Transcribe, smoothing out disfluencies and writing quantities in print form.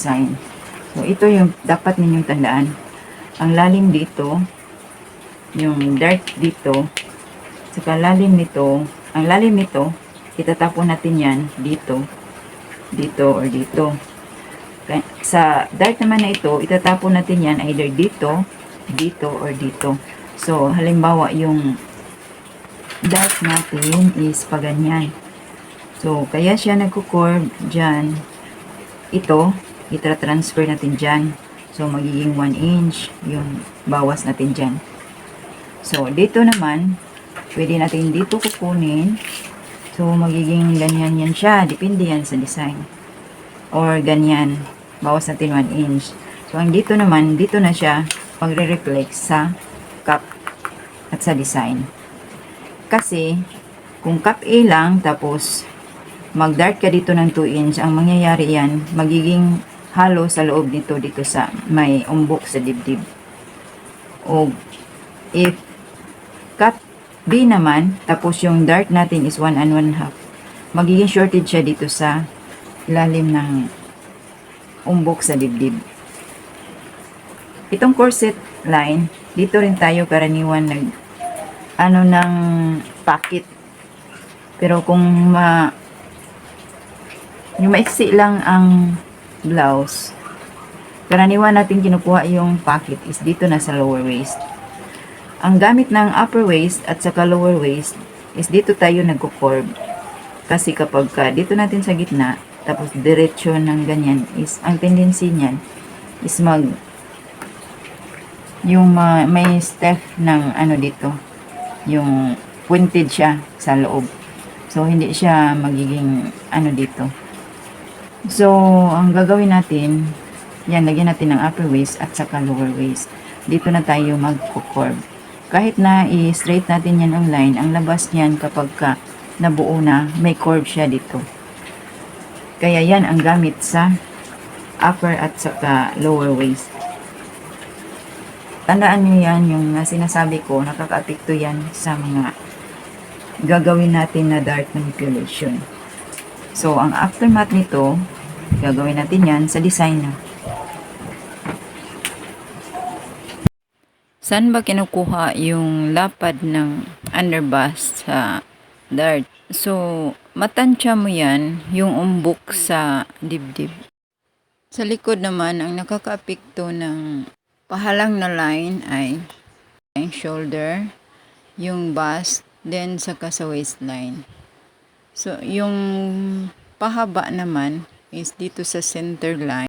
design. So, ito yung dapat ninyong tandaan. Ang lalim dito, yung dark dito, saka lalim nito, ang lalim nito, itatapon natin yan dito, dito, or dito. Sa dark naman na ito, itatapon natin yan either dito, dito, or dito. So, halimbawa, yung dark natin is paganyan. So, kaya siya nagko-curve dyan. Ito, itra-transfer natin dyan. So, magiging 1 inch yung bawas natin dyan. So, dito naman, pwede natin dito kukunin. So, magiging ganyan yan siya. Depende yan sa design. Or ganyan. Bawas natin 1 inch. So, ang dito naman, dito na siya magre-reflect sa cup at sa design. Kasi, kung cup A lang, tapos mag-dart ka dito ng 2 inch, ang mangyayari yan, magiging halo sa loob dito sa may umbok sa dibdib. O, if cup B naman, tapos yung dart natin is 1 and 1/2, magiging shorted siya dito sa ilalim ng umbok sa dibdib. Itong corset line, dito rin tayo karaniwan ng pocket. Pero kung yung maiksi lang ang blouse, karaniwan natin kinukuha yung pocket is dito na sa lower waist. Ang gamit ng upper waist at saka lower waist is dito tayo nagko-curve. Kasi kapag dito natin sa gitna, tapos diretsyo ng ganyan, is ang tendency niyan is may step ng dito, yung pointed siya sa loob. So, hindi siya magiging dito. So, ang gagawin natin, yan, lagyan natin ng upper waist at saka lower waist. Dito na tayo magko-curve. Kahit na i-straight natin yan ang line, ang labas niyan kapag nabuo na, may curve siya dito. Kaya yan ang gamit sa upper at saka lower waist. Tandaan nyo yan, yung sinasabi ko, nakaka-apekto yan sa mga gagawin natin na dart manipulation. So, ang aftermath nito, gagawin natin yan sa design na. Saan ba kinukuha yung lapad ng underbust sa dart? So, matansya mo yan, yung umbok sa dibdib. Sa likod naman, ang nakaka-apekto ng pahalang na line ay yung shoulder, yung bust, then saka sa waistline. So, yung pahaba naman is dito sa center line.